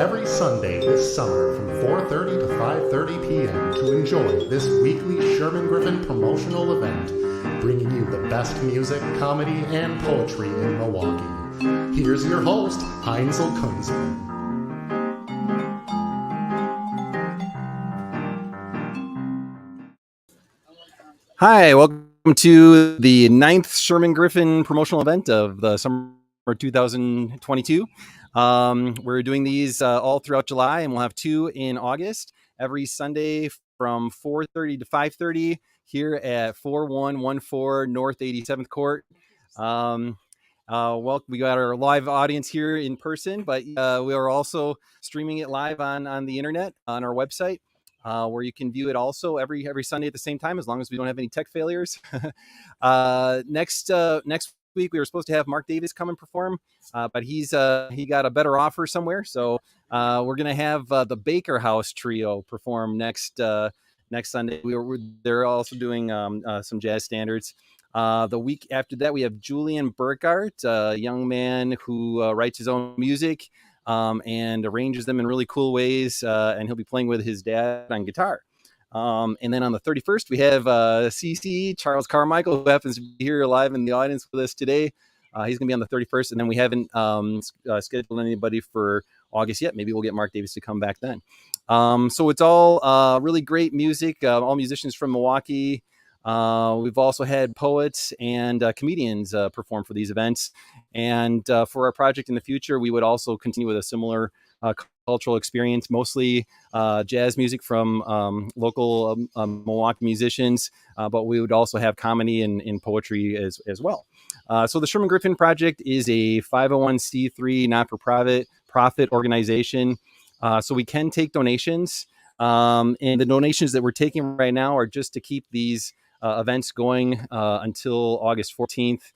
every Sunday this summer from 4:30 to 5:30 p.m. to enjoy this weekly Sherman Griffin promotional event, bringing you the best music, comedy, and poetry in Milwaukee. Here's your host, Heinzel Kunzel. Hi, welcome to the 9th Sherman Griffin promotional event of the summer 2022. We're doing these all throughout July, and we'll have 2 in August every Sunday from 4:30 to 5:30 here at 4114 North 87th Court. Well, we got our live audience here in person, but we are also streaming it live on the internet on our website. Where you can view it also every Sunday at the same time, as long as we don't have any tech failures. Next week we were supposed to have Mark Davis come and perform, but he got a better offer somewhere. So we're gonna have the Baker House Trio perform next Sunday. They're also doing some jazz standards. The week after that we have Julian Burkhardt, a young man who writes his own music. And arranges them in really cool ways, and he'll be playing with his dad on guitar. And then on the 31st, we have CC, Charles Carmichael, who happens to be here live in the audience with us today. He's going to be on the 31st, and then we haven't scheduled anybody for August yet. Maybe we'll get Mark Davis to come back then. So it's all really great music, all musicians from Milwaukee. We've also had poets and comedians perform for these events. And for our project in the future, we would also continue with a similar cultural experience, mostly jazz music from local Milwaukee musicians, but we would also have comedy and poetry as well. So the Sherman Griffin Project is a 501c3 not-for-profit organization. So we can take donations. And the donations that we're taking right now are just to keep these events going until August 14th.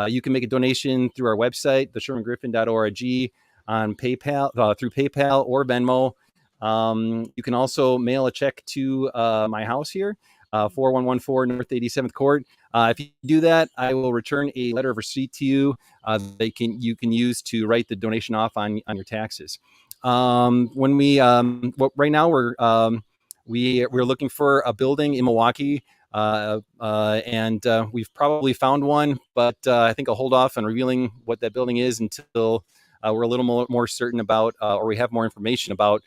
You can make a donation through our website, theshermangriffin.org, on PayPal, through PayPal or Venmo. You can also mail a check to my house here, 4114 North 87th Court. If you do that, I will return a letter of receipt to you that you can use to write the donation off on your taxes. When we right now we're looking for a building in Milwaukee. And we've probably found one, but I think I'll hold off on revealing what that building is until we're a little more certain about, or we have more information about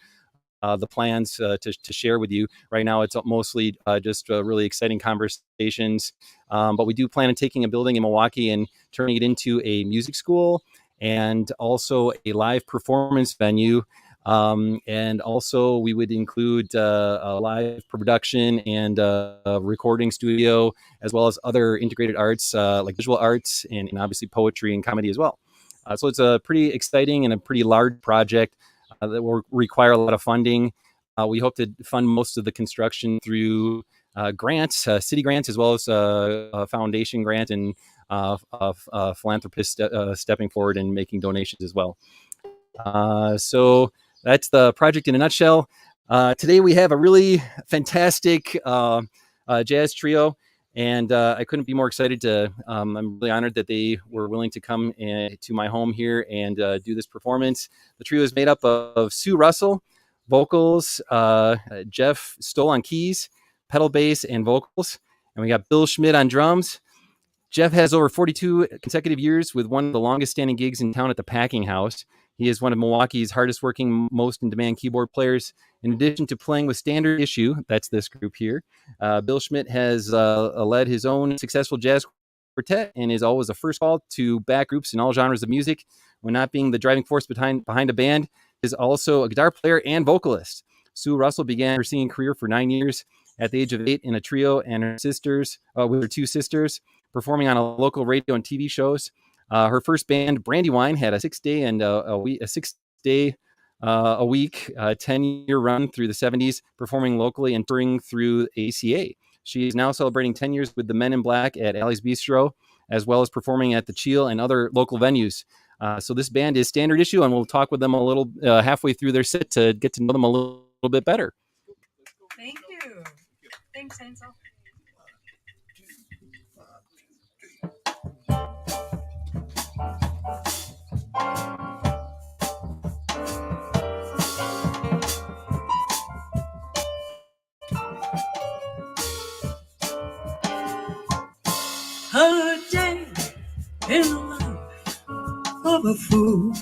the plans to share with you. Right now, it's mostly just really exciting conversations, but we do plan on taking a building in Milwaukee and turning it into a music school and also a live performance venue. And also we would include a live production and a recording studio, as well as other integrated arts like visual arts and obviously poetry and comedy as well. So it's a pretty exciting and a pretty large project that will require a lot of funding. We hope to fund most of the construction through grants, city grants, as well as a foundation grant and philanthropists stepping forward and making donations as well. So that's the project in a nutshell. Today we have a really fantastic jazz trio, and I couldn't be more excited to. I'm really honored that they were willing to come to my home here and do this performance. The trio is made up of Sue Russell, vocals, Jeff Stoll on keys, pedal bass, and vocals, and we got Bill Schmidt on drums. Jeff has over 42 consecutive years with one of the longest standing gigs in town at the Packing House. He is one of Milwaukee's hardest working, most in-demand keyboard players. In addition to playing with Standard Issue, that's this group here, Bill Schmidt has led his own successful jazz quartet and is always the first call to back groups in all genres of music. When not being the driving force behind a band, is also a guitar player and vocalist. Sue Russell began her singing career for 9 years at the age of 8 in a trio and with her 2 sisters, performing on a local radio and TV shows. Her first band, Brandywine, had a 6-day a week 10-year run through the 70s, performing locally and touring through ACA. She is now celebrating 10 years with the Men in Black at Allys Bistro, as well as performing at the Cheel and other local venues. So this band is Standard Issue, and we'll talk with them a little halfway through their set to get to know them a little bit better. Thank you. Thanks, Heinzel. of a fool,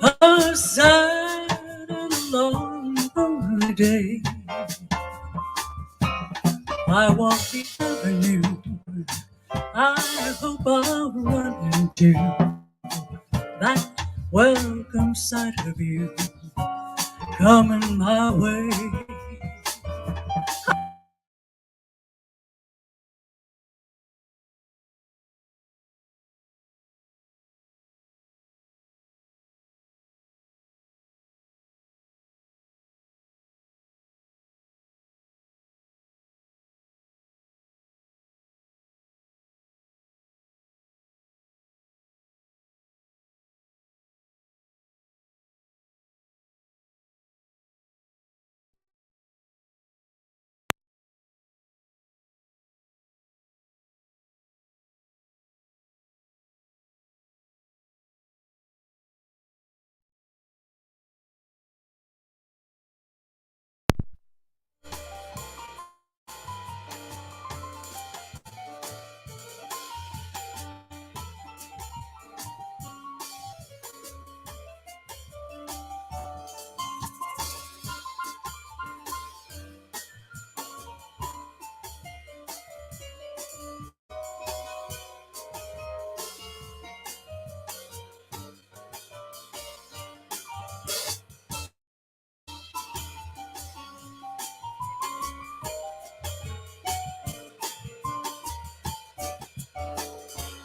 a sad and long, lonely day. I walk the avenue, I hope I'll run into that welcome sight of you coming my way.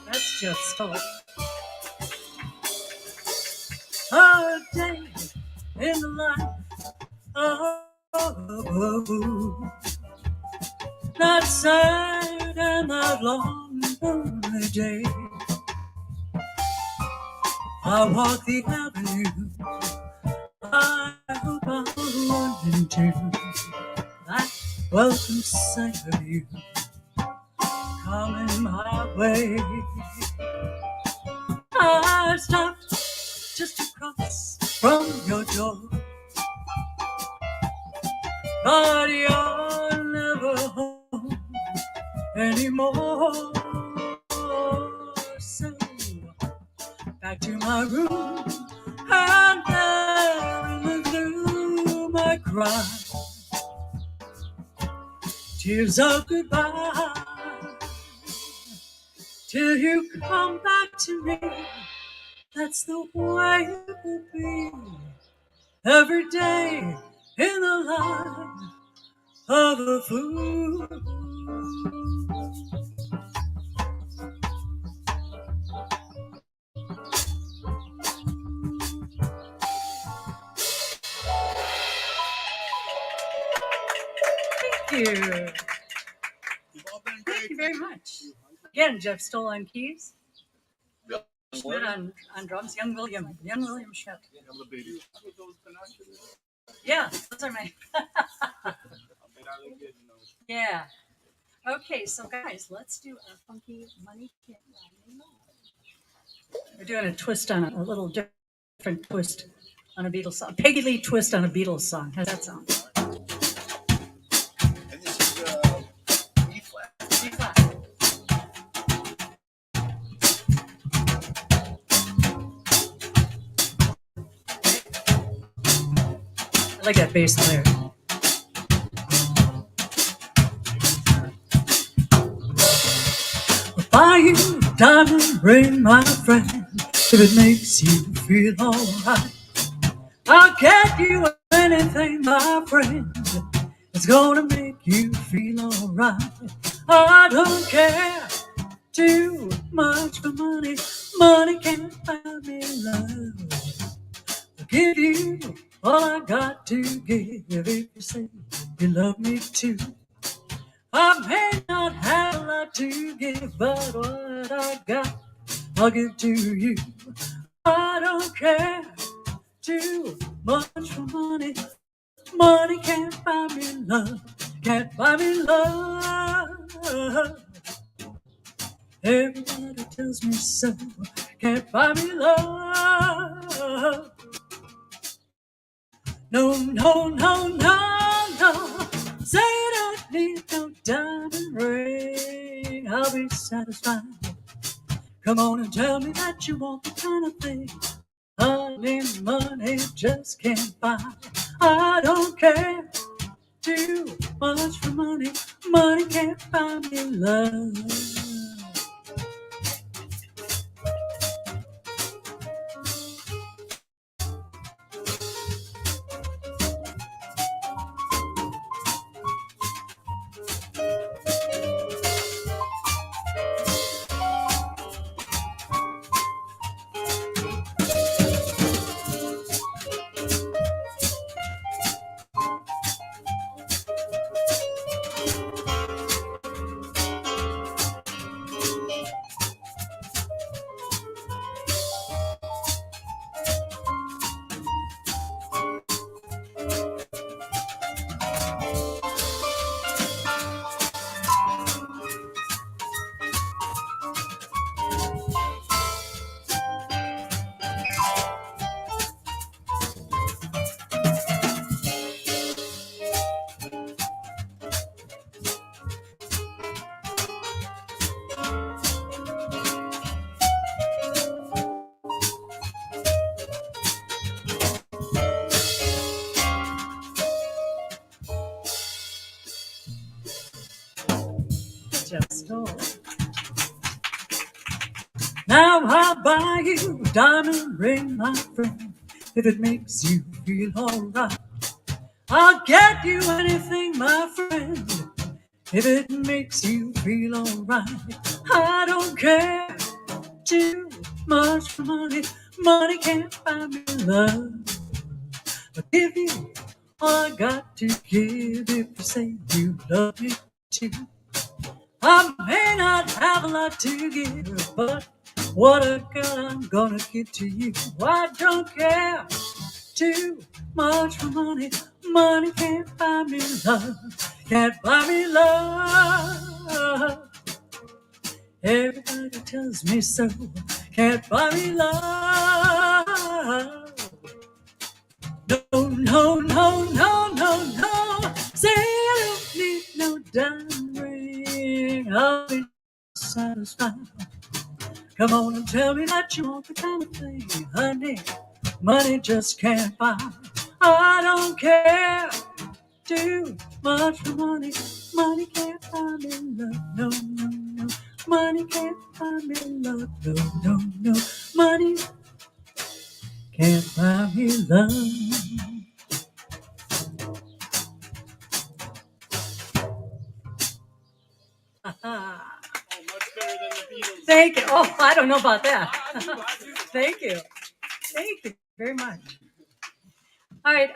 That's Jeff Stoll. A day in the life of that sad and that long, lonely day. I walk the avenue, I hope I'll run into that welcome sight of you coming my way. I stopped just across from your door, but you're never home anymore. So back to my room, and there in the gloom I cry tears of goodbye till you come back to me. That's the way it will be every day in the life of a fool. Thank you. Thank you very much. Again, Jeff Stoll on keys. Schmidt on drums, young William Schmidt. Yeah, those are my. Yeah. Okay, so guys, let's do a funky money can't buy me love. We're doing a twist on a little different twist on a Beatles song. Peggy Lee twist on a Beatles song. How's that sound? And this is E flat. B flat. I like that bass player. Buy you a diamond ring, my friend, if it makes you feel alright. I'll get you anything, my friend, it's gonna make you feel alright. I don't care too much for money. Money can't buy me love. I'll give you all I got to give if you say you love me too. I may not have a lot to give, but what I got, I'll give to you. I don't care too much for money. Money can't buy me love, can't buy me love. Everybody tells me so, can't buy me love. No, no, no, no, no. Say I don't need no diamond ring. I'll be satisfied, Come on and tell me that you want the kind of thing honey, money just can't buy. I don't care too much for money. Money can't buy me love. Jeff Stoll. Now I'll buy you a diamond ring, my friend, if it makes you feel alright. I'll get you anything, my friend, if it makes you feel alright. I don't care too much for money. Money can't buy me love. But give you all I got to give if you say you love me too. I may not have a lot to give, but what I got I'm gonna give to you. I don't care too much for money. Money can't buy me love. Can't buy me love. Everybody tells me so. Can't buy me love. No, no, no, no, no, no. Say I don't need no diamond ring. I'll be satisfied. Come on and tell me that you want the kind of thing, honey, money just can't buy. I don't care too much for money. Money can't buy me love. No, no, no. Money can't buy me love. No, no, no. Money can't buy me love. Thank you. Oh, I don't know about that. Thank you. Thank you very much. All right.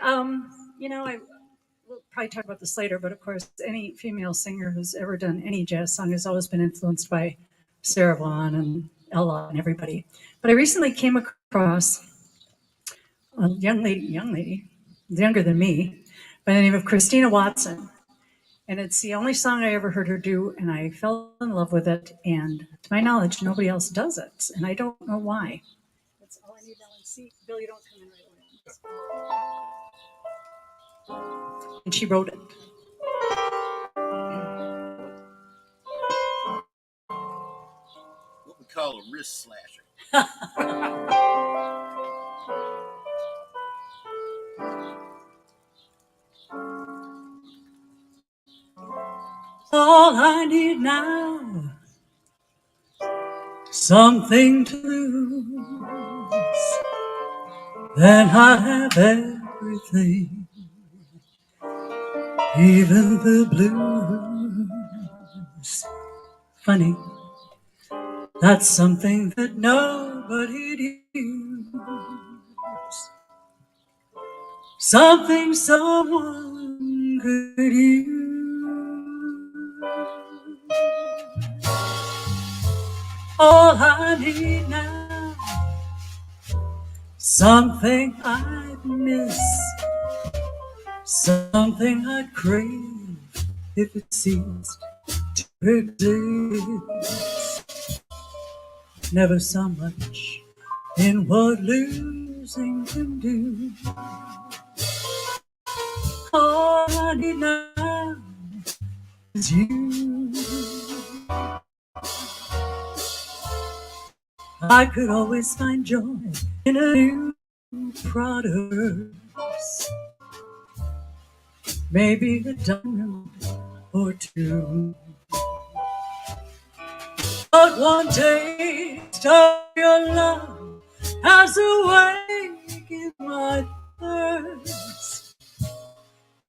We'll probably talk about this later, but of course, any female singer who's ever done any jazz song has always been influenced by Sarah Vaughan and Ella and everybody. But I recently came across a young lady, younger than me, by the name of Christina Watson. And it's the only song I ever heard her do, and I fell in love with it. And to my knowledge, nobody else does it, and I don't know why. That's all I need now. And see, Bill, you don't come in right away. And she wrote it. What we call a wrist slasher. All I need now, something to lose, then I have everything, even the blues. Funny, that's something that nobody knows, something someone could use. All I need now, something I'd miss, something I'd crave if it ceased to exist. Never so much in what losing can do. All I need now is you. I could always find joy in a new product. Maybe a diamond or two. But one taste of your love has awakened my thirst.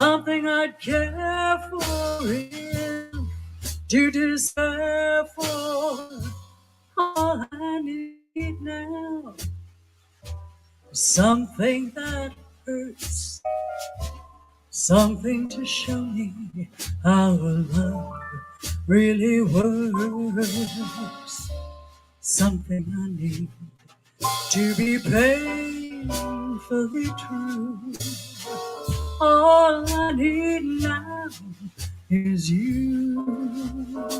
Something I'd care for him to despair for. All I need now is something that hurts, something to show me how love really works. Something I need to be painfully true. All I need now is you.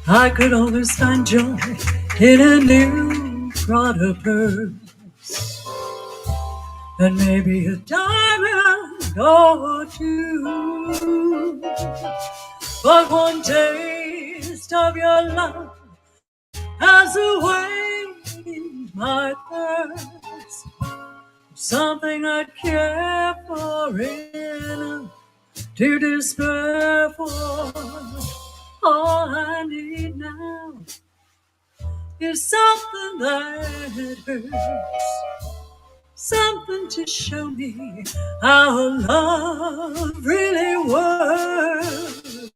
I could always find joy in a new Prada purse, and maybe a diamond or two. But one taste of your love has awakened my thirst. Something I'd care for in to despair for. All I need now is something that hurts, something to show me how love really works.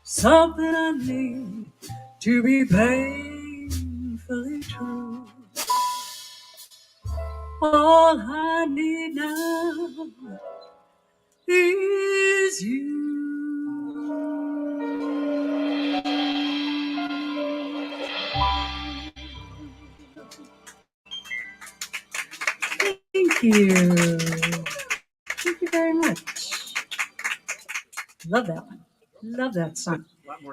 Something I need to be painfully true. All I need now is you. Thank you. Thank you very much. Love that one. Love that song.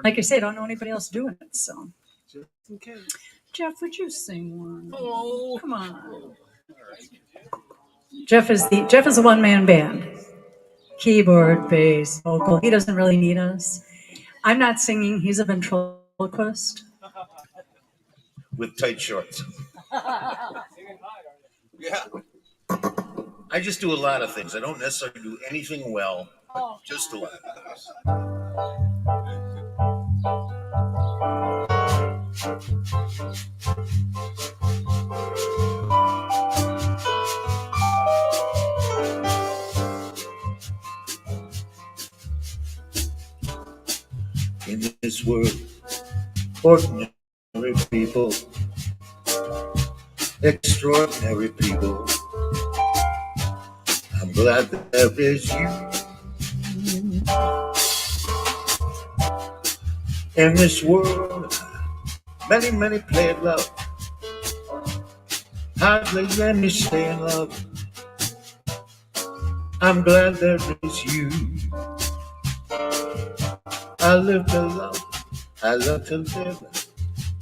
Like I say, I don't know anybody else doing it, so. Just in case. Jeff, would you sing one? Oh, Come on. Jeff is a one-man band. Keyboard, bass, vocal. He doesn't really need us. I'm not singing. He's a ventriloquist. with tight shorts. Yeah. I just do a lot of things. I don't necessarily do anything well, but just a lot of things. In this world, ordinary people, extraordinary people. I'm glad that there is you. In this world, many, many play in love. Hardly any stay in love. I'm glad there is you. I live to love, I love to live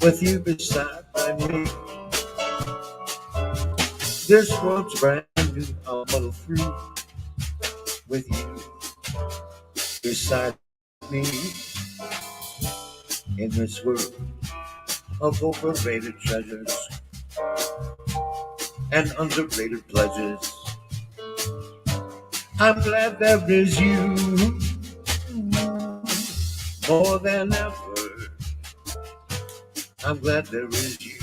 with you beside me. This world's brand new, I'll muddle through with you beside me. In this world of overrated treasures and underrated pleasures, I'm glad there is you. More than ever, I'm glad there is you.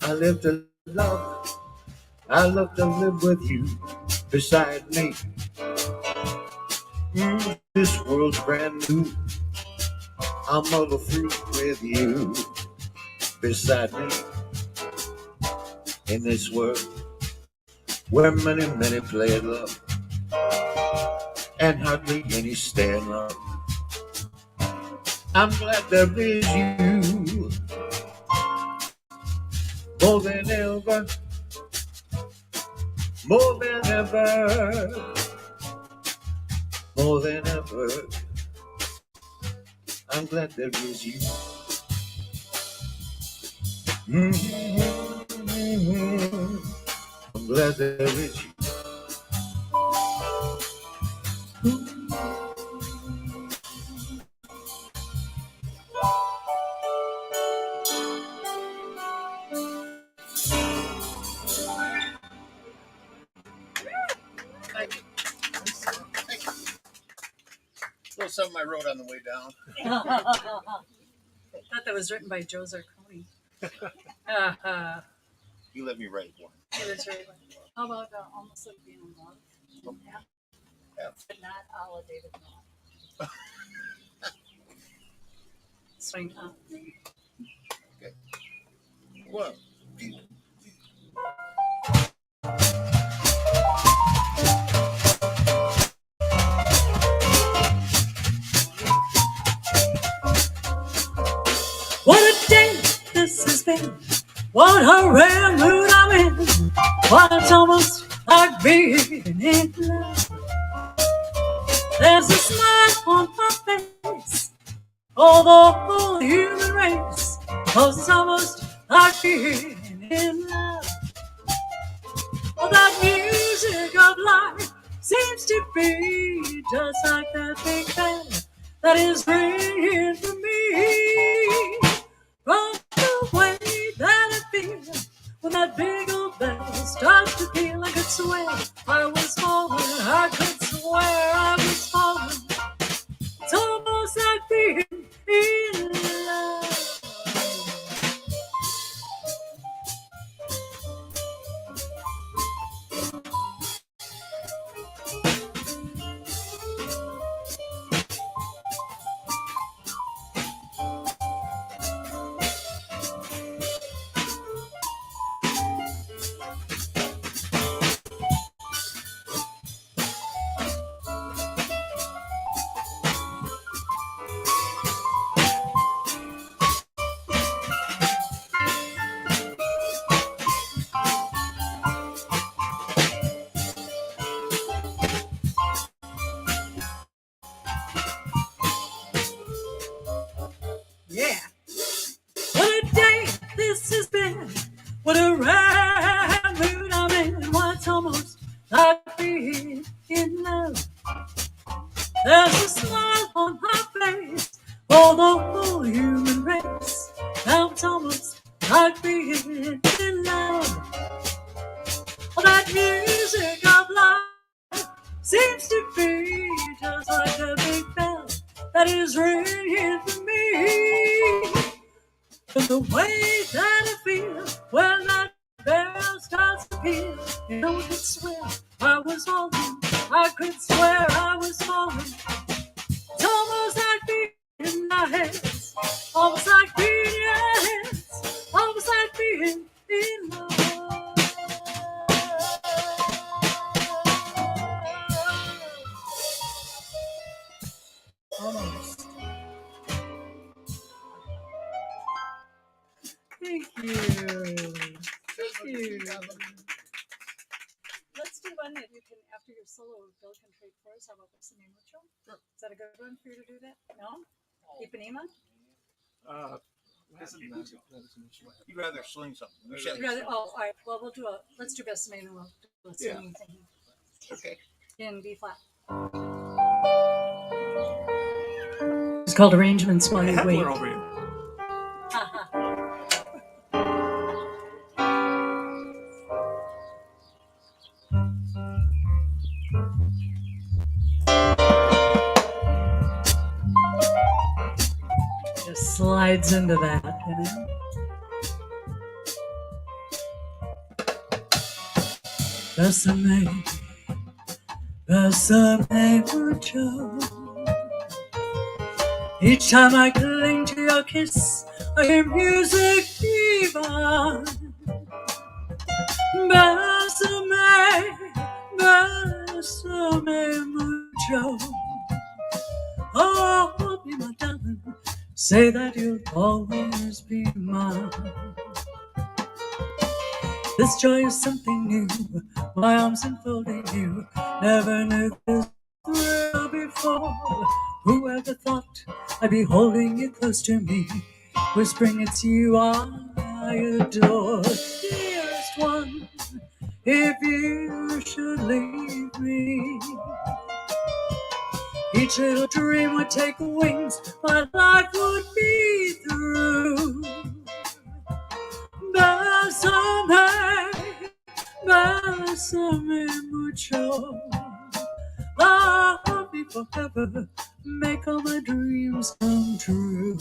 I live to love, I love to live with you beside me. This world's brand new, I'm all through with you beside me. In this world where many, many play at love and hardly any stay in love, I'm glad there is you. More than ever, more than ever, more than ever, I'm glad there is you. I'm glad there is you. Something I wrote on the way down. I thought that was written by Joe Zarconi. You let me write one. How about Almost Like Being in Love? Yeah. But not a la David Miller. Swing up. Okay. Well, What a day this has been. What a rare mood I'm in. What it's almost like being in love. There's a smile on my face. Oh, the whole human race. 'Cause it's almost like being in love. Oh, that music of life seems to be just like that big band that is ringing for me. From the way that I feel when that big old bell starts to peal, I could swear I was falling. I could swear I was falling. It's almost like being in love. Yeah. What a day this has been. What a rare mood I'm in. What's almost like being in love. There's a smile on my face for the whole human race. Now it's almost like being in love. Oh, that music of life seems to be just like a big bell that is ringing The way that I feel when that bell starts to peal, you know, I could swear I was all in. I could swear I was falling. It's almost like being in my hands, almost like being in your hands, almost like being in love. Almost. Thank you. Thank you. Let's do one that you can, after your solo, Bill can trade for us. How about what's the name of the show? Sure. Is that a good one for you to do that? No? Ipanema? You'd rather sling something. All right. Well, let's do best name and we'll do a singing thing. Okay. In B flat. It's called Arrangements While You Wait. Over here. Just slides into that, you know. Bésame mucho. Each time I cling to your kiss, I hear music divine. Bésame mucho. Oh, be my darling. Say that you'll always be mine. This joy is something new. My arms enfolding you. Never knew this thrill before. Whoever thought I'd be holding you close to me, whispering it's you I adore. Dearest one, if you should leave me, each little dream would take wings, my life would be through. Bésame mucho. I'll be forever, make all my dreams come true.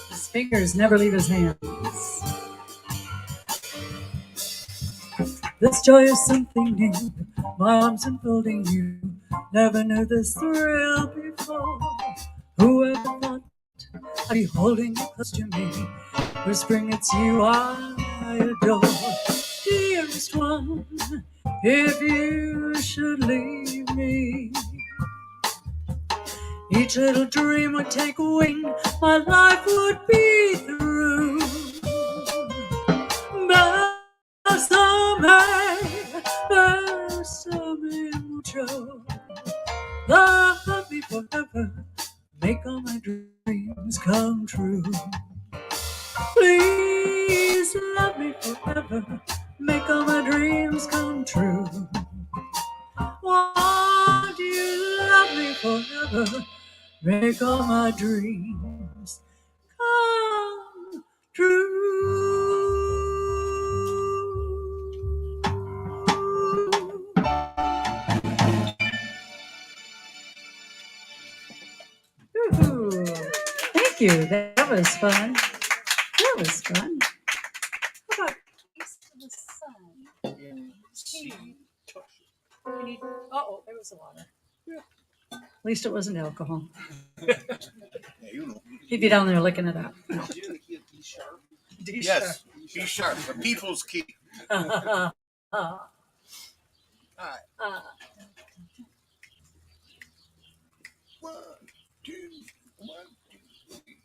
His fingers never leave his hands. This joy is something new. My arms enfolding you. Never knew this thrill before. Whoever thought I'd be holding you close to me, whispering it's you I adore. Dearest one, if you should leave me, each little dream would take wing, my life would be through. Bésame mucho. Love me forever, make all my dreams come true. Please love me forever, make all my dreams come true. Won't you love me forever, make all my dreams come true. Ooh, thank you. That was fun. That was fun. How about East of the Sun? C. We need, oh, there was the water. least it wasn't alcohol. Yeah, you know. He'd be down there licking it up. Yes, be sharp. The people's key. Uh, All right. uh, 1, 2, 1, 2, 3.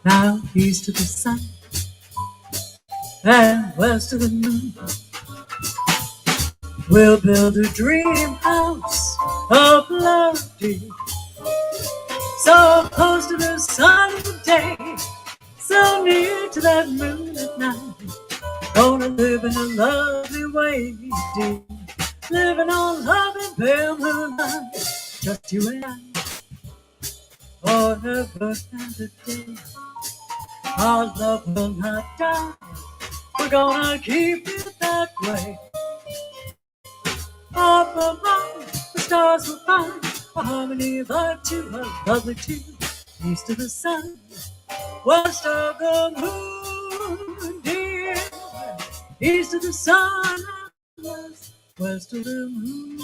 Now east of the sun and west of the moon, we'll build a dream house of love, dear. So close to the sun of the day, so near to that moon at night. Gonna live in a lovely way, dear. Living on love and pale moonlight, just you and I, forever and a day. Our love will not die, we're gonna keep it that way. Up above, the stars will find a harmony of our two, a lovely two. East of the sun, west of the moon, dear. East of the sun, west of the moon.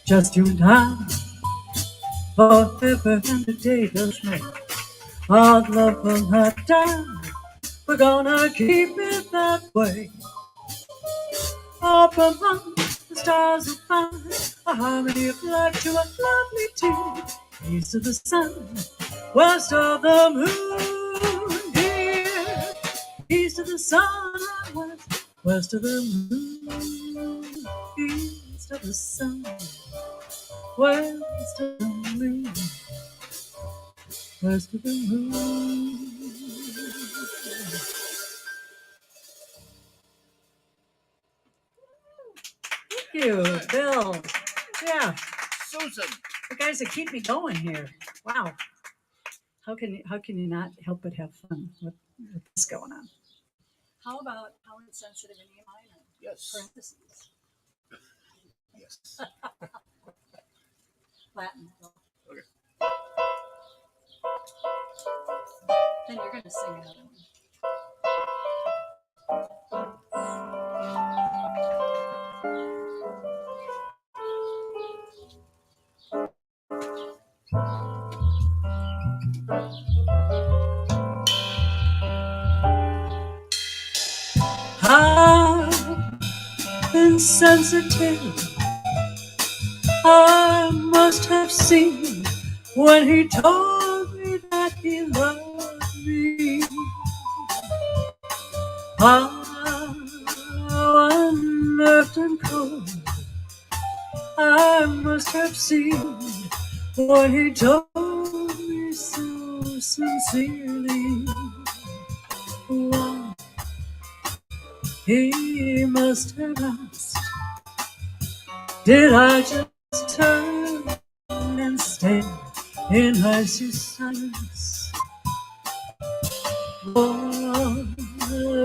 Just you and I, forever and a day, Bill Schmidt. Our love will not die, we're gonna keep it that way. Up among the stars will find a harmony of life to a lovely tune. East of the sun, west of the moon, dear. East of the sun and west of the moon. East of the sun, west of the moon, west of the moon. Thank you, Bill. Yeah, Susan. the guys that keep me going here. Wow. How can you not help but have fun with this going on? how about how insensitive in E minor? Yes. Parentheses. Yes. Latin. Okay. Then you're going to sing another one. How insensitive I must have seemed when he told me that he loved me. How unnerved and cold I must have seemed when he told me so sincerely. Why He must have asked, did I just turn and stare in icy silence? What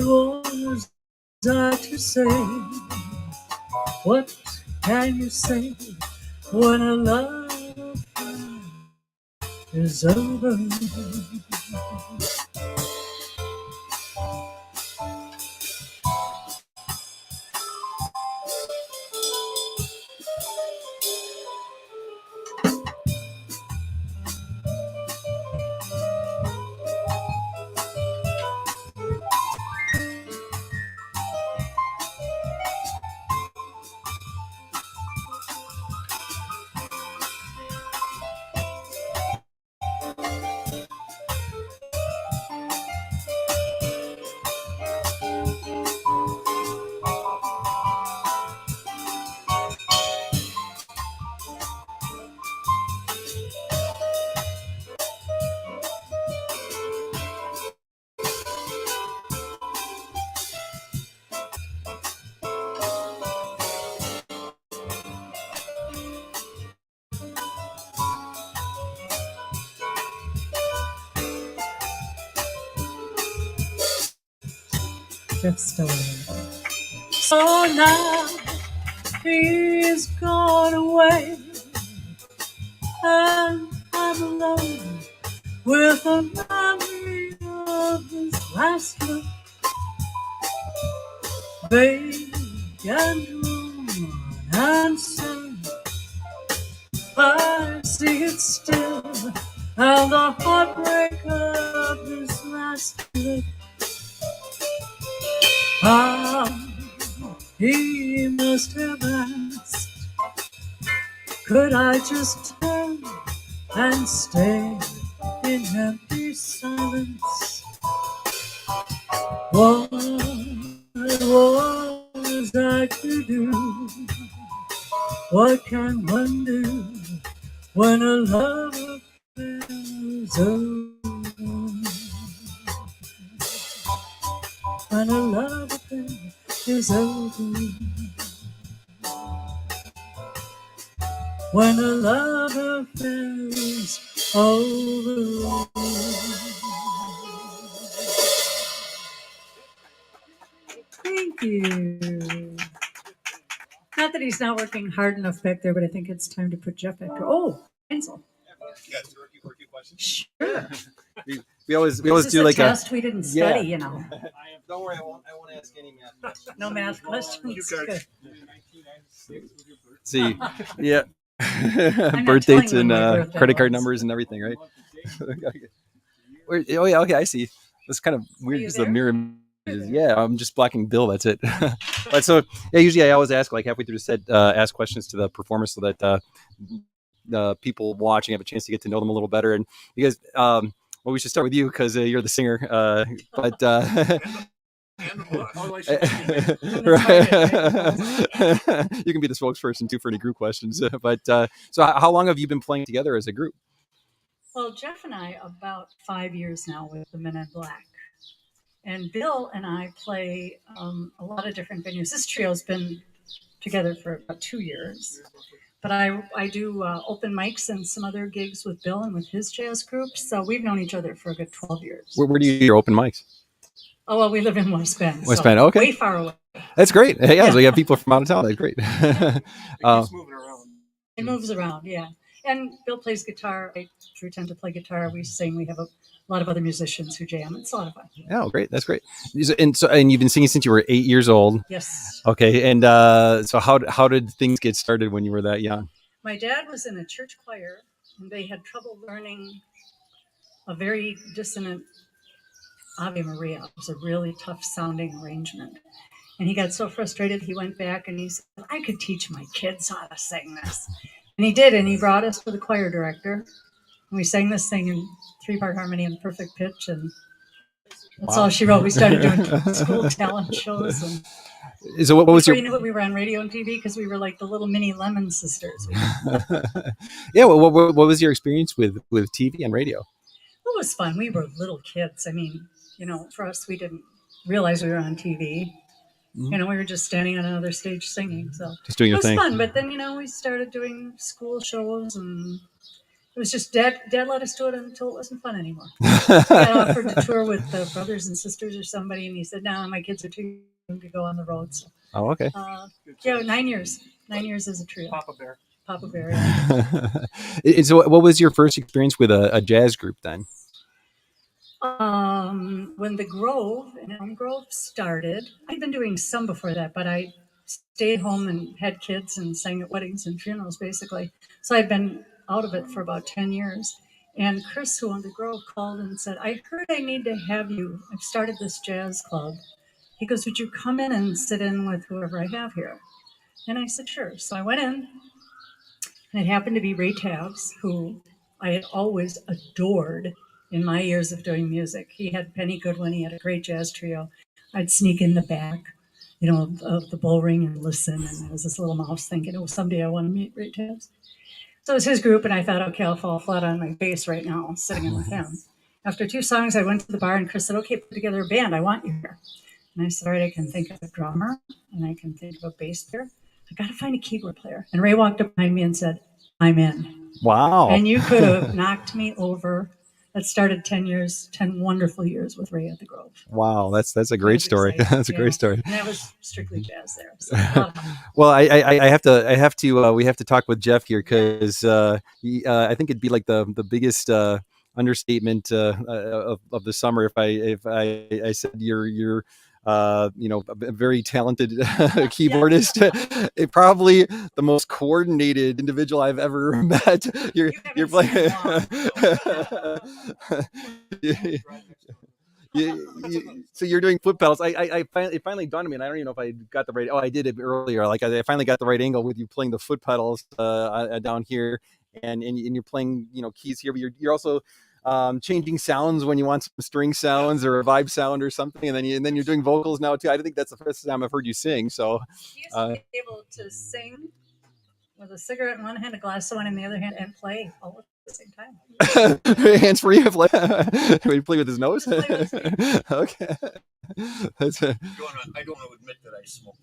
was I to say? What can you say when a love is over? Jeff Stoll. So now he's gone away, and I'm alone with the memory of his last look, vague and warm and sad. I see it still, and the heartbreak of his last look. Ah, he must have asked, could I just turn and stare in empty silence? What was I to do? What can one do when a love affair's over? When a love affair is over. When a love affair is over. Thank you. Not that he's not working hard enough back there, but I think it's time to put Jeff back there. Oh, Ansel. Sure. We always This is do a like test we didn't study, you know. Don't worry, I won't ask any math questions. No math questions. Good. See, yeah. not Birth telling dates you and when my birthday credit card was. numbers and everything, right? Oh yeah, okay, I see. That's kind of weird you because the there? mirror images. Yeah, I'm just blocking Bill. That's it. But so yeah, usually I always ask like halfway through the set, ask questions to the performers so that the people watching have a chance to get to know them a little better. And you guys, well, we should start with you because you're the singer. But Right. you can be the spokesperson too for any group questions. But so how long have you been playing together as a group? Well, Jeff and I, about 5 years now with the Men in Black. And Bill and I play a lot of different venues. This trio's been together for about 2 years. But I do open mics and some other gigs with Bill and with his jazz group. So we've known each other for a good 12 years. Where do you do your open mics? Oh, well, we live in West Bend. West so Bend, okay. Way far away. That's great. Yeah, so you have people from out of town. That's great. It moves around, yeah. And Bill plays guitar. I tend to play guitar. We sing. We have a lot of other musicians who jam. It's a lot of fun. Oh, great. That's great. And you've been singing since you were 8 years old. Yes. Okay. And so how did things get started when you were that young? My dad was in a church choir, and they had trouble learning a very dissonant Ave Maria. It was a really tough sounding arrangement. And he got so frustrated, he went back and he said, I could teach my kids how to sing this. And he did, and he brought us to the choir director. And we sang this thing in 3-part harmony and perfect pitch, and that's all she wrote. We started doing school talent shows. And So what was before your... you knew it, we were on radio and TV because we were like the little mini Lemon sisters. Yeah, what was your experience with TV and radio? It was fun. We were little kids. I mean, for us, we didn't realize we were on TV. You know, we were just standing on another stage singing. So Just doing it your was thing. fun. But then, you know, we started doing school shows, and it was just Dad let us do it until it wasn't fun anymore. So we got offered to tour with the brothers and sisters or somebody, and he said, "No, my kids are too young to go on the road." So, Oh, okay. yeah, 9 years. 9 years as a trio. Papa Bear. Papa Bear. Yeah. And so, what was your first experience with a jazz group then? When the Grove in Elm Grove started, I'd been doing some before that, but I stayed home and had kids and sang at weddings and funerals basically. So I'd been out of it for about 10 years. And Chris, who owned the Grove, called and said, "I heard I need to have you. I've started this jazz club." He goes, "Would you come in and sit in with whoever I have here?" And I said, "Sure." So I went in, and it happened to be Ray Tabbs, who I had always adored in my years of doing music. He had Penny Goodwin, he had a great jazz trio. I'd sneak in the back, you know, of the bull ring and listen, and I was this little mouse thinking, "Oh, someday I want to meet Ray Tabbs." So it was his group, and I thought, okay, I'll fall flat on my face right now, sitting in with him. After 2 songs, I went to the bar, and Chris said, "Okay, put together a band. I want you here." And I said, "All right, I can think of a drummer, and I can think of a bass player. I got to find a keyboard player." And Ray walked up behind me and said, "I'm in." Wow. And you could have knocked me over. That started 10 years, 10 wonderful years with Ray at the Grove. Wow, that's a great story. That's a great story. And that was strictly jazz there. So a lot of fun. Well, I have to we have to talk with Jeff here because I think it'd be like the biggest understatement of the summer if I said you're you know, a very talented keyboardist. Probably the most coordinated individual I've ever met. You're playing. So you're doing foot pedals. It finally dawned on me, and I don't even know if I got the right. Oh, I did it earlier. Like I finally got the right angle with you playing the foot pedals down here, and you're playing, you know, keys here, but you're also changing sounds when you want some string sounds or a vibe sound or something, and then you're doing vocals now too. I think that's the first time I've heard you sing. So He used to be able to sing with a cigarette in one hand, a glass of wine in the other hand, and play all at the same time. hands free. When you play with his nose. Okay. That's I don't want to admit that I smoke.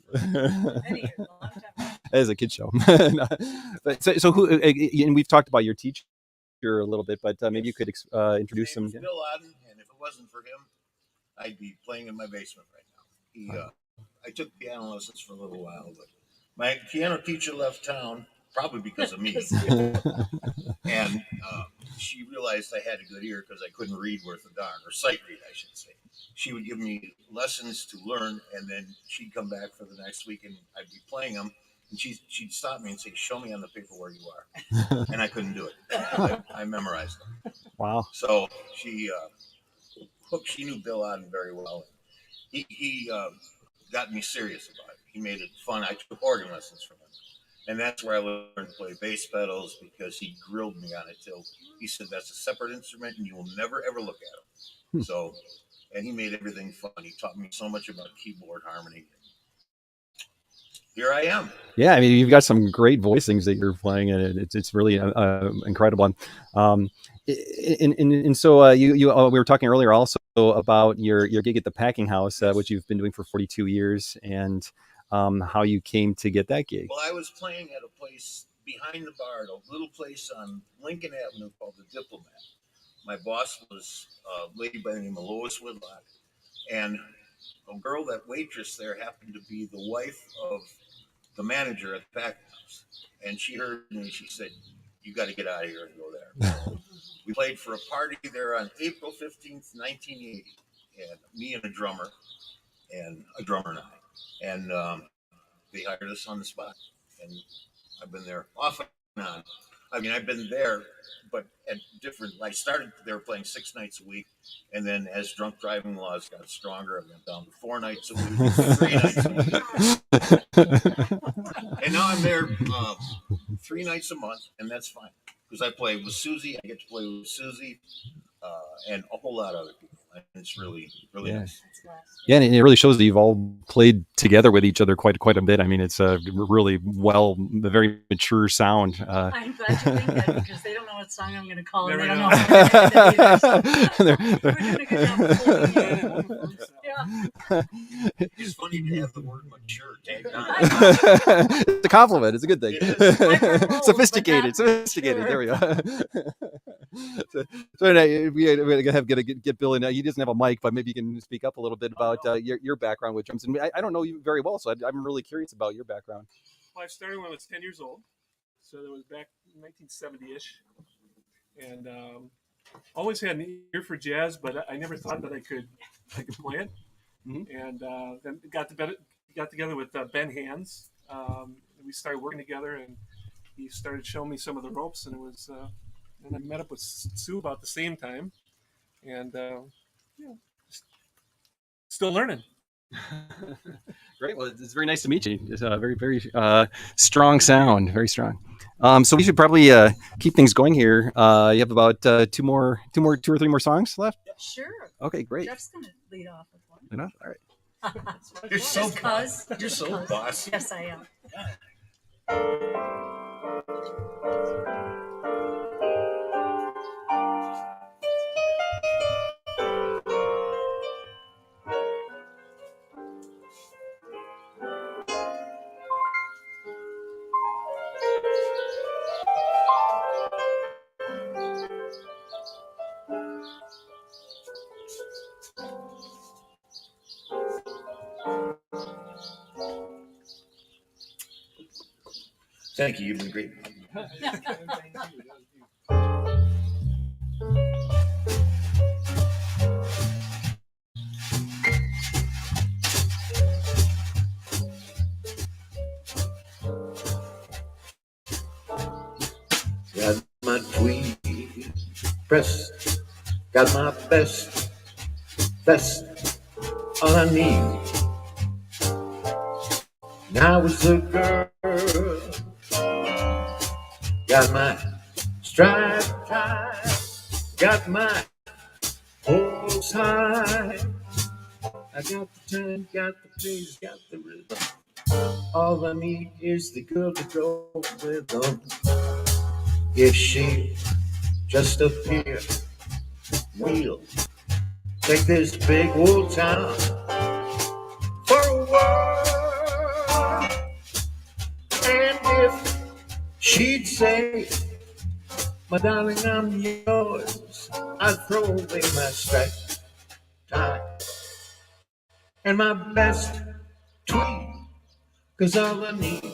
Many years, a long time. as a kid show. But so who? And we've talked about your teacher a little bit, but maybe you could introduce him. Bill Odden, and if it wasn't for him, I'd be playing in my basement right now. I took piano lessons for a little while, but my piano teacher left town probably because of me. And she realized I had a good ear because I couldn't read worth a darn, or sight read, I should say. She would give me lessons to learn, and then she'd come back for the next week, and I'd be playing them. And she'd stop me and say, "Show me on the paper where you are." And I couldn't do it. I memorized them. Wow. So she knew Bill Odden very well. He got me serious about it. He made it fun. I took organ lessons from him. And that's where I learned to play bass pedals, because he grilled me on it till he said, "That's a separate instrument and you will never, ever look at it." So, and he made everything fun. He taught me so much about keyboard harmony. Here I am. Yeah, I mean, you've got some great voicings that you're playing, and it's really incredible. And so we were talking earlier also about your gig at the Packing House, which you've been doing for 42 years, and how you came to get that gig. Well, I was playing at a place behind the bar, a little place on Lincoln Avenue called the Diplomat. My boss was a lady by the name of Lois Whitlock, and a girl, that waitress there, happened to be the wife of the manager at the Packing House. And she heard me, she said, "You got to get out of here and go there." So we played for a party there on April 15th, 1980, and me and a drummer and I. And they hired us on the spot. And I've been there off and on. I mean, I've been there, but at different, I started there playing 6 nights a week. And then as drunk driving laws got stronger, I went down to 4 nights a week, 3 nights a week. And now I'm there 3 nights a month, and that's fine. Because I play with Susie, I get to play with Susie, and a whole lot of other people. It's really Yeah. nice. Yeah, and it really shows that you've all played together with each other quite a bit. I mean, it's a really a very mature sound. I'm glad you think that because they don't know what song I'm going to call, and they Never don't know. know how I'm going to They're- We're doing a good job of holding it. Yeah. It's funny to have the word mature tagged on. It's a compliment. It's a good thing. It I'm old, but Sophisticated. not Sophisticated. mature. There we go. So we're gonna get Bill in. He doesn't have a mic, but maybe you can speak up a little bit about your background with drums. And I don't know you very well, so I'm really curious about your background. Well, I started when I was 10 years old, so that was back in 1970-ish, and always had an ear for jazz, but I never thought that I could play it. Mhm. And then got together with Ben Hands. We started working together, and he started showing me some of the ropes, and it was. And I met up with Sue about the same time, and still learning. Great. Well, it's very nice to meet you. It's a very strong sound. Very strong. So we should probably keep things going here. You have about two or three more songs left. Sure. Okay, great. Jeff's going to lead off with one. Enough. All right. You're so Just 'cause. You're Just so 'cause. bossy. Yes, I am. Thank you. You've been great. Got my tweed pressed, got my best, all I need. Now it's a girl, got my striped tie, got my hopes high. I got the time, got the place, got the rhythm. All I need is the girl to go with them. If she just appear, we'll take this big old town for a whirl. And if she'd say, my darling, I'm yours, I'd throw away my striped tie and my best tweed, 'cause all I need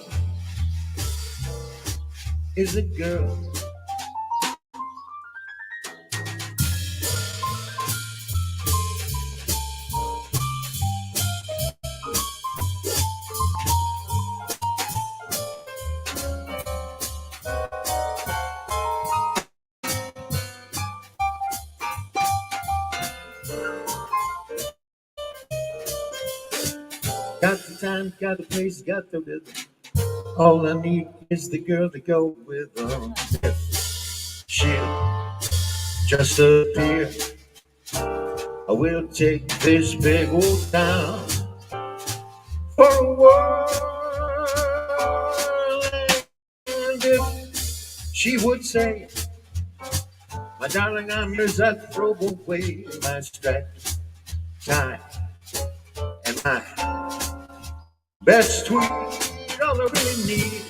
is a girl. Got the time, got the place, got the rhythm. All I need is the girl to go with them. If she'll just appear, I will take this big old town for a whirl. And if she would say, my darling, I'm yours, I'd throw away my striped tie and my best tweed, all I really need.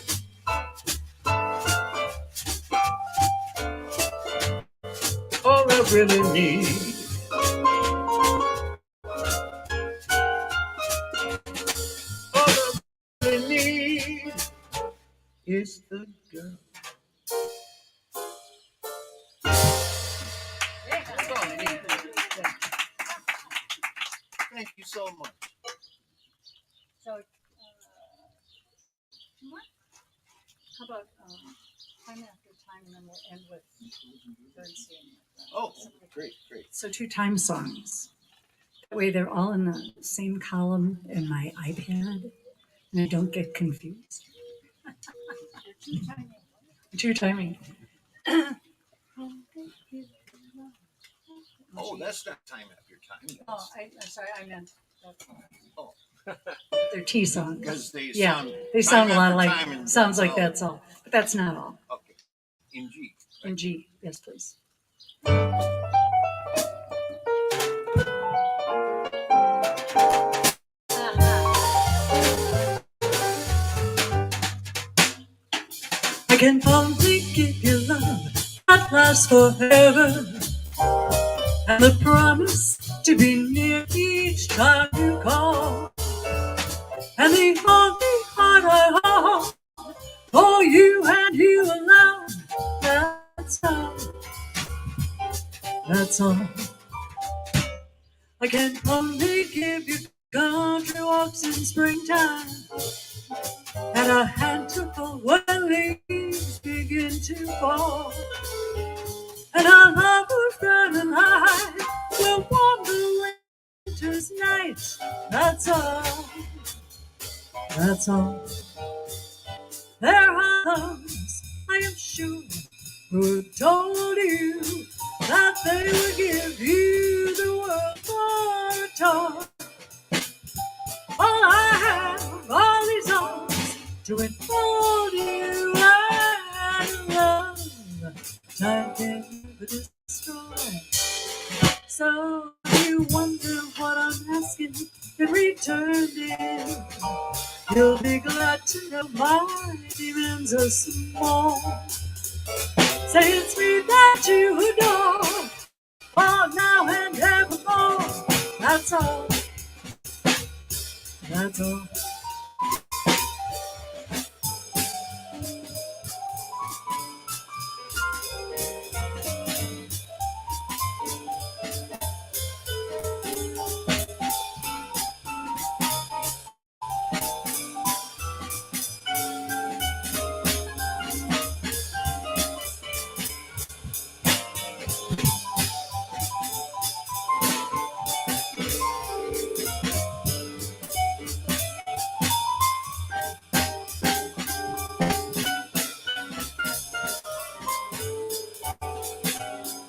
All I really need. All I really need is the girl. That's all I need. Thank you so much. So, how about time after time, and then we'll end with Bernstein. Oh, great. So 2 time songs. That way they're all in the same column in my iPad, and I don't get confused. 2 timing. Oh, that's not time after time. Oh, I'm sorry, I meant Oh. they're T songs. Because they Yeah, sound they sound a lot time after time like, and sounds like all. that's all, but that's not all. Okay. In G. In G, yes, please. I can only give you love that lasts forever, and the promise to be near each time you call, and the only heart I hold for you and you alone. That's all. That's all. I can only give you country walks in springtime, and a handful when leaves begin to fall, and our love will burn high, will warm the winter's night. That's all. That's all. There are those, I am sure, who told you that they would give you the world for a tour. All I have, all these arms to enfold you and love. Time can never destroy. So you wonder what I'm asking in return, dear. You'll be glad to know my demands are small. Say it's me that you adore, for now and evermore. That's all. That's all.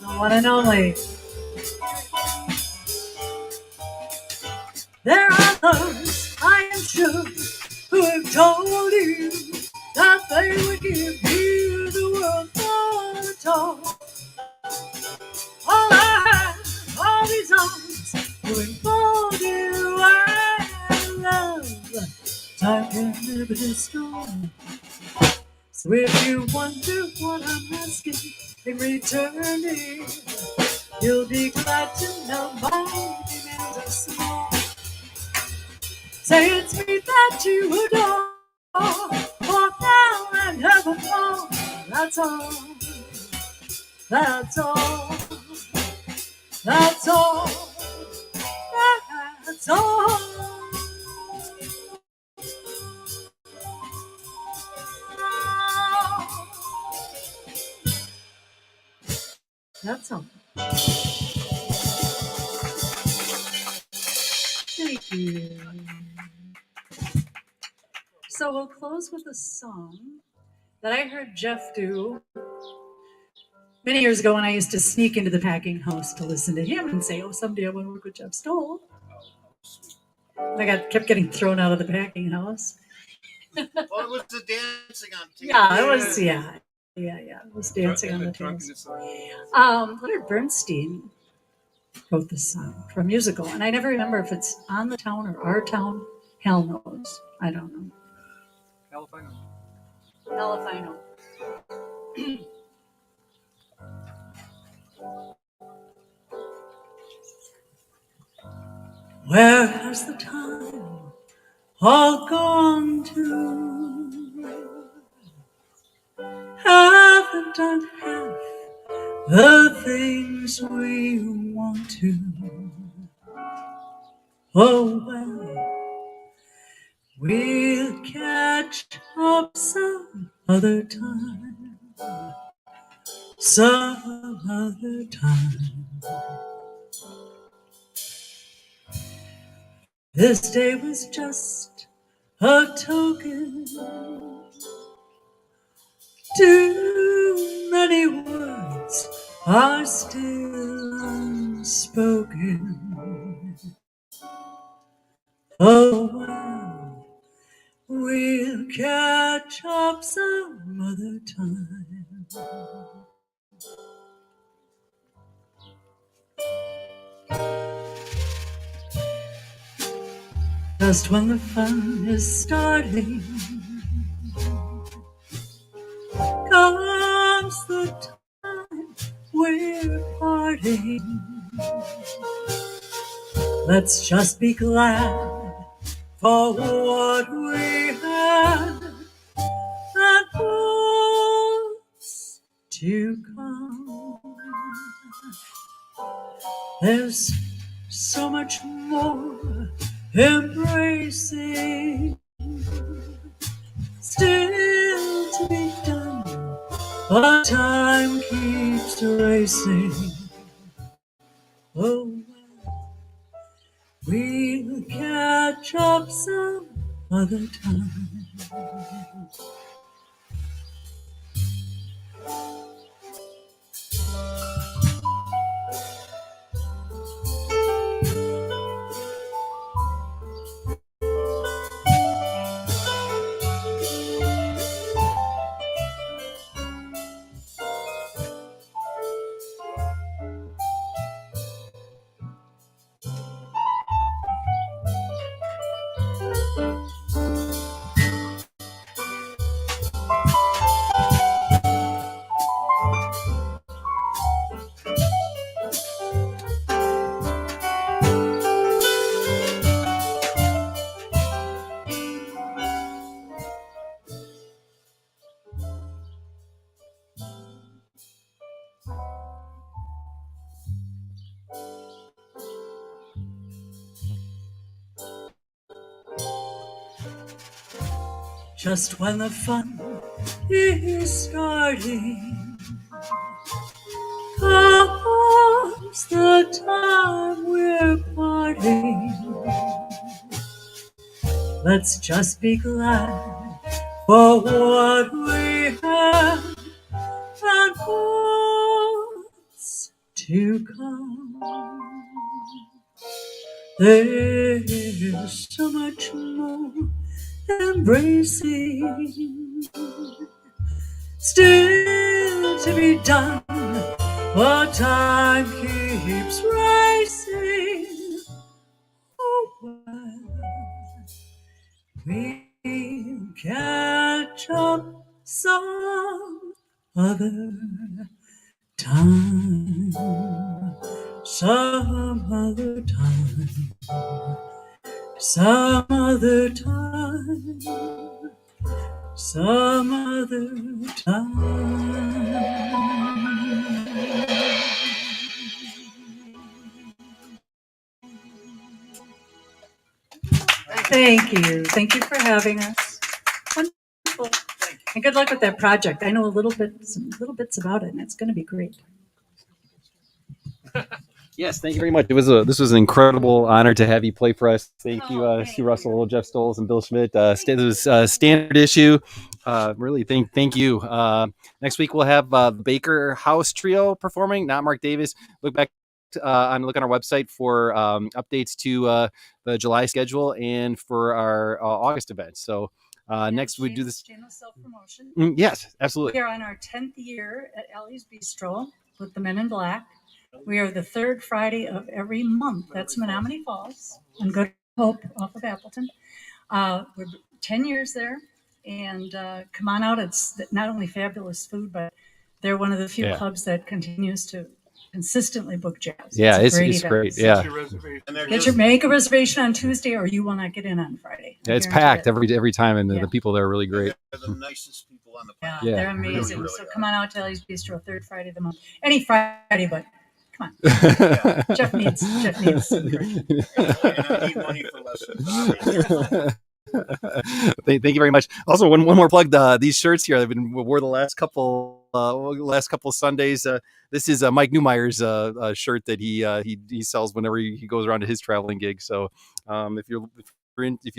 The one and only. There are those, I am sure, who have told you that they would give you the world for a tour. All I have, all these arms to enfold you and love. Time can never destroy. So if you wonder what I'm asking in return, you'll be glad to know my demands are small. Say it's me that you adore, for now and evermore. That's all. That's all. That's all. That's all. That's all. Thank you. So we'll close with a song that I heard Jeff do many years ago when I used to sneak into the packing house to listen to him and say, oh, someday I want to work with Jeff Stoll. And I kept getting thrown out of the packing house. Well, it was the dancing on TV. Yeah, it was, yeah. It was dancing on the tables. Leonard Bernstein wrote this song for a musical, and I never remember if it's On the Town or Our Town. Hell knows. I don't know. Hell if I know. Hell if I know. Where has the time all gone to? Haven't done half the things we want to. Oh well, we'll catch up some other time. Some other time. This day was just a token. Too many words are still unspoken. Oh, well, we'll catch up some other time. Just when the fun is starting, comes the time we're parting. Let's just be glad for what we had and what's to come. There's so much more embracing still to be done, but time keeps racing. Oh, we'll catch up some other time. Just when the fun is starting, comes the time we're parting. Let's just be glad for what we have and what's to come. There's so much more embracing still to be done, but time keeps racing. Oh, well, we'll catch up some other time, some other time. Some other time, some other time. Thank you. Thank you for having us. Wonderful. And good luck with that project. I know some little bits about it, and it's going to be great. Yes, thank you very much. This was an incredible honor to have you play for us. Thank you, Sue Russell, Jeff Stoll, and Bill Schmidt. This was standard issue. Really, thank you. Next week we'll have the Baker House Trio performing. Not Mark Davis. Look on our website for updates to the July schedule and for our August event. So next we do this. Shameless self-promotion. Yes, absolutely. We are on our 10th year at Allys Bistro with the Men in Black. We are the third Friday of every month. That's Menominee Falls and Good Hope off of Appleton. We're 10 years there, and come on out. It's not only fabulous food, but they're one of the few clubs that continues to consistently book jazz. Yeah, it's great. Yeah, make a reservation on Tuesday, or you will not get in on Friday. Yeah, it's packed every time, and the people there are really great. They're the nicest people on the planet. Yeah, they're amazing. Really, so come on out to Allys Bistro, third Friday of the month. Any Friday, but come on. Jeff needs. I need money for lessons. Thank you very much. Also, one more plug. These shirts here I've been wore the last couple Sundays. This is Mike Newmeyer's shirt that he sells whenever he goes around to his traveling gig. So if you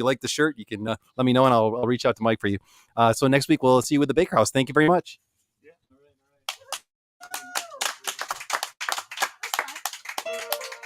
like the shirt, you can let me know and I'll reach out to Mike for you. So next week we'll see you with the Baker House. Thank you very much.